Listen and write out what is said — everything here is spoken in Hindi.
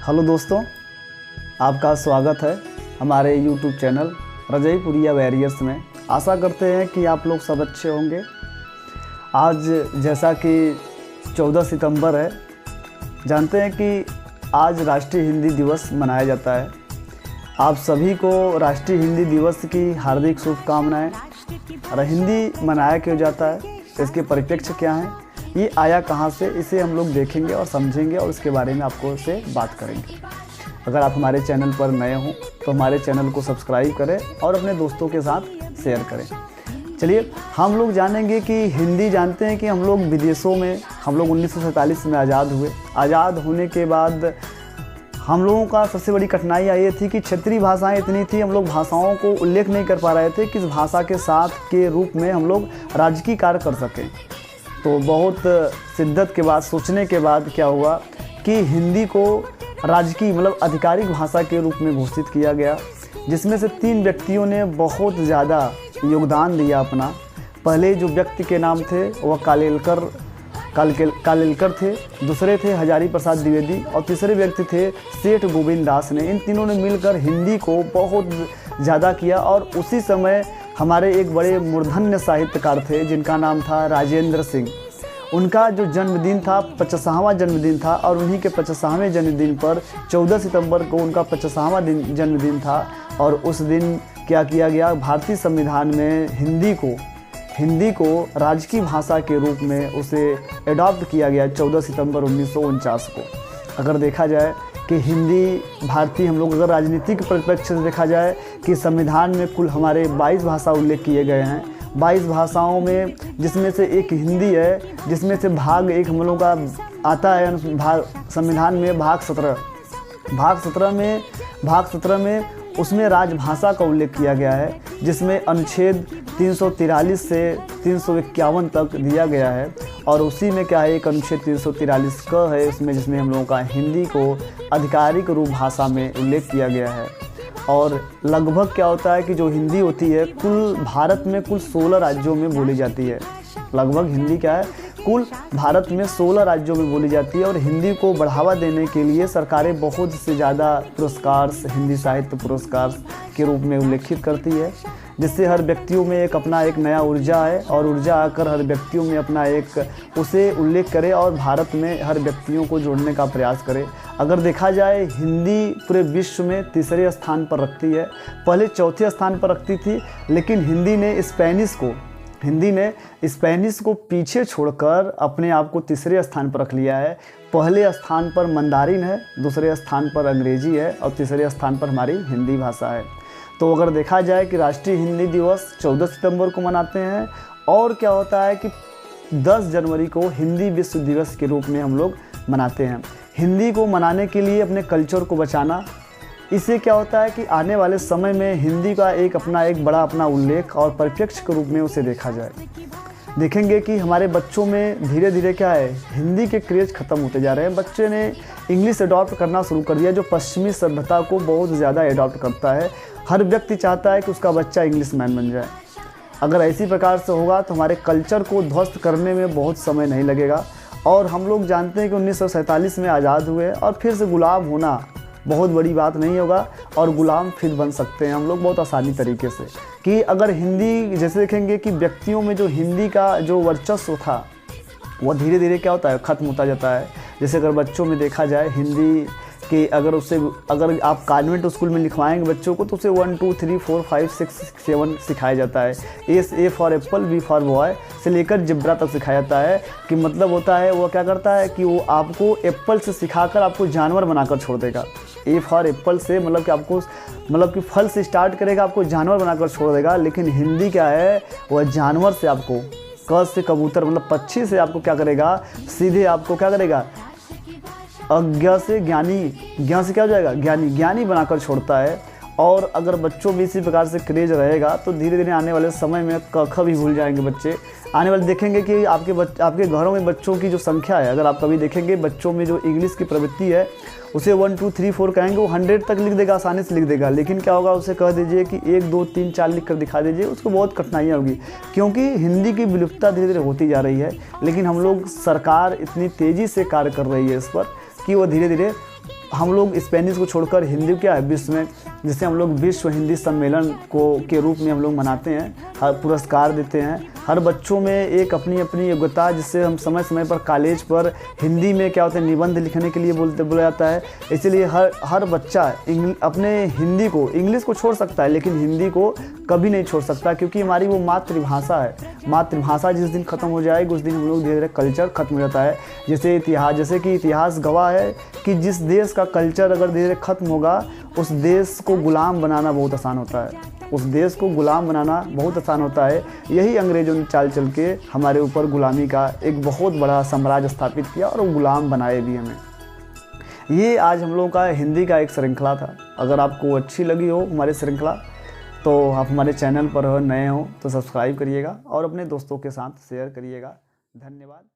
हेलो दोस्तों, आपका स्वागत है हमारे YouTube चैनल रजईपुरिया वॉरियर्स में। आशा करते हैं कि आप लोग सब अच्छे होंगे। आज जैसा कि 14 सितंबर है, जानते हैं कि आज राष्ट्रीय हिंदी दिवस मनाया जाता है। आप सभी को राष्ट्रीय हिंदी दिवस की हार्दिक शुभकामनाएं। और हिंदी मनाया क्यों जाता है, इसके परिप्रेक्ष्य क्या हैं, ये आया कहाँ से, इसे हम लोग देखेंगे और समझेंगे और इसके बारे में आपको से बात करेंगे। अगर आप हमारे चैनल पर नए हों तो हमारे चैनल को सब्सक्राइब करें और अपने दोस्तों के साथ शेयर करें। चलिए हम लोग जानेंगे कि हिंदी, जानते हैं कि हम लोग विदेशों में, हम लोग 1947 में आज़ाद हुए। आज़ाद होने के बाद हम लोगों का सबसे बड़ी कठिनाई ये थी कि क्षेत्रीय भाषाएं इतनी थी, हम लोग भाषाओं को उल्लेख नहीं कर पा रहे थे किस भाषा के साथ के रूप में हम लोग राजकीय कार्य कर सकें। तो बहुत शिद्दत के बाद, सोचने के बाद क्या हुआ कि हिंदी को राजकीय मतलब आधिकारिक भाषा के रूप में घोषित किया गया, जिसमें से 3 व्यक्तियों ने बहुत ज़्यादा योगदान दिया अपना। पहले जो व्यक्ति के नाम थे वह कालेलकर थे, दूसरे थे हजारी प्रसाद द्विवेदी और तीसरे व्यक्ति थे सेठ गोविंद दास ने। इन तीनों ने मिलकर हिंदी को बहुत ज़्यादा किया। और उसी समय हमारे एक बड़े मूर्धन्य साहित्यकार थे जिनका नाम था राजेंद्र सिंह। उनका जो जन्मदिन था 50वां जन्मदिन था और उन्हीं के 50वें जन्मदिन पर 14 सितंबर को उनका 50वां जन्मदिन था। और उस दिन क्या किया गया, भारतीय संविधान में हिंदी को राजकीय भाषा के रूप में उसे एडॉप्ट किया गया 14 सितंबर 1949 को। अगर देखा जाए कि हिंदी भारतीय, हम लोग अगर राजनीतिक परिप्रेक्ष्य से देखा जाए कि संविधान में कुल हमारे 22 भाषा उल्लेख किए गए हैं। 22 भाषाओं में जिसमें से एक हिंदी है, जिसमें से भाग एक हम लोग का आता है संविधान में भाग 17 में उसमें राजभाषा का उल्लेख किया गया है, जिसमें अनुच्छेद 343 से 351 तक दिया गया है। और उसी में क्या है, एक अनुच्छेद 343 का है उसमें, जिसमें हम लोगों का हिंदी को आधिकारिक रूप भाषा में उल्लेख किया गया है। और लगभग क्या होता है कि जो हिंदी होती है कुल भारत में कुल 16 राज्यों में बोली जाती है। लगभग हिंदी क्या है, कुल भारत में 16 राज्यों में बोली जाती है। और हिंदी को बढ़ावा देने के लिए सरकारें बहुत से ज़्यादा पुरस्कार, हिंदी साहित्य पुरस्कार के रूप में उल्लेखित करती है, जिससे हर व्यक्तियों में एक अपना एक नया ऊर्जा है और ऊर्जा आकर हर व्यक्तियों में अपना एक उसे उल्लेख करे और भारत में हर व्यक्तियों को जोड़ने का प्रयास करे। अगर देखा जाए हिंदी पूरे विश्व में 3रे स्थान पर रखती है। पहले 4थे स्थान पर रखती थी, लेकिन हिंदी ने स्पेनिश को पीछे छोड़कर अपने आप को 3रे स्थान पर रख लिया है। पहले स्थान पर मंदारिन है, दूसरे स्थान पर अंग्रेजी है और तीसरे स्थान पर हमारी हिंदी भाषा है। तो अगर देखा जाए कि राष्ट्रीय हिंदी दिवस 14 सितंबर को मनाते हैं। और क्या होता है कि 10 जनवरी को हिंदी विश्व दिवस के रूप में हम लोग मनाते हैं। हिंदी को मनाने के लिए अपने कल्चर को बचाना, इससे क्या होता है कि आने वाले समय में हिंदी का एक बड़ा अपना उल्लेख और परिप्रेक्ष्य के रूप में उसे देखा जाए। देखेंगे कि हमारे बच्चों में धीरे धीरे क्या है, हिंदी के क्रेज ख़त्म होते जा रहे हैं। बच्चे ने इंग्लिश अडॉप्ट करना शुरू कर दिया, जो पश्चिमी सभ्यता को बहुत ज़्यादा अडॉप्ट करता है। हर व्यक्ति चाहता है कि उसका बच्चा इंग्लिश मैन बन जाए। अगर ऐसी प्रकार से होगा तो हमारे कल्चर को ध्वस्त करने में बहुत समय नहीं लगेगा। और हम लोग जानते हैं कि 1947 में आज़ाद हुए और फिर से गुलाम होना बहुत बड़ी बात नहीं होगा और गुलाम फिर बन सकते हैं हम लोग बहुत आसानी तरीके से। कि अगर हिंदी, जैसे देखेंगे कि व्यक्तियों में जो हिंदी का जो वर्चस्व था वह धीरे धीरे क्या होता है, ख़त्म होता जाता है। जैसे अगर बच्चों में देखा जाए हिंदी कि अगर आप कॉन्वेंट स्कूल में लिखवाएंगे बच्चों को तो उसे 1 2 3 4 5 6 7 सिखाया जाता है। A for apple, B for boy से लेकर जिब्रा तक सिखाया जाता है। कि मतलब होता है वो क्या करता है कि वो आपको एप्पल से सिखाकर आपको जानवर बनाकर छोड़ देगा। ए फॉर एप्पल से मतलब कि फल से स्टार्ट करेगा, आपको जानवर बनाकर छोड़ देगा। लेकिन हिंदी क्या है, वह जानवर से आपको, क से कबूतर मतलब पक्षी से आपको क्या करेगा, सीधे आपको क्या करेगा, अज्ञा से ज्ञानी, ज्ञान से क्या हो जाएगा, ज्ञानी बनाकर छोड़ता है। और अगर बच्चों में इसी प्रकार से क्रेज रहेगा तो धीरे धीरे आने वाले समय में क ख भी भूल जाएंगे बच्चे। आने वाले देखेंगे कि आपके घरों में बच्चों की जो संख्या है, अगर आप कभी देखेंगे बच्चों में जो इंग्लिश की प्रवृत्ति है, उसे 1 2 3 4 कहेंगे वो 100 तक लिख देगा, आसानी से लिख देगा। लेकिन क्या होगा, उसे कह दीजिए कि 1 2 3 4 लिख कर दिखा दीजिए, उसको बहुत कठिनाइयाँ होगी, क्योंकि हिंदी की विलुप्तता धीरे धीरे होती जा रही है। लेकिन हम लोग, सरकार इतनी तेज़ी से कार्य कर रही है इस पर कि वो धीरे धीरे हम लोग स्पेनिश को छोड़कर हिंदी क्या है विश्व में, जिसे हम लोग विश्व हिंदी सम्मेलन के रूप में हम लोग मनाते हैं, हर पुरस्कार देते हैं हर बच्चों में एक अपनी अपनी योग्यता, जिससे हम समय समय पर कॉलेज पर हिंदी में क्या होता है निबंध लिखने के लिए बोला जाता है। इसीलिए हर बच्चा अपने हिंदी को, इंग्लिश को छोड़ सकता है लेकिन हिंदी को कभी नहीं छोड़ सकता, क्योंकि हमारी वो मातृभाषा है। मातृभाषा जिस दिन ख़त्म हो जाएगी उस दिन हम लोग धीरे धीरे कल्चर खत्म हो जाता है। जैसे कि इतिहास गवाह है कि जिस देश का कल्चर अगर धीरे धीरे खत्म होगा उस देश को गुलाम बनाना बहुत आसान होता है। उस देश को गुलाम बनाना बहुत आसान होता है। यही अंग्रेज़ों ने चाल चल के हमारे ऊपर गुलामी का एक बहुत बड़ा साम्राज्य स्थापित किया और वो गुलाम बनाए भी हमें। ये आज हम लोगों का हिंदी का एक श्रृंखला था। अगर आपको अच्छी लगी हो हमारी श्रृंखला तो आप हमारे चैनल पर नए हो तो सब्सक्राइब करिएगा और अपने दोस्तों के साथ शेयर करिएगा। धन्यवाद।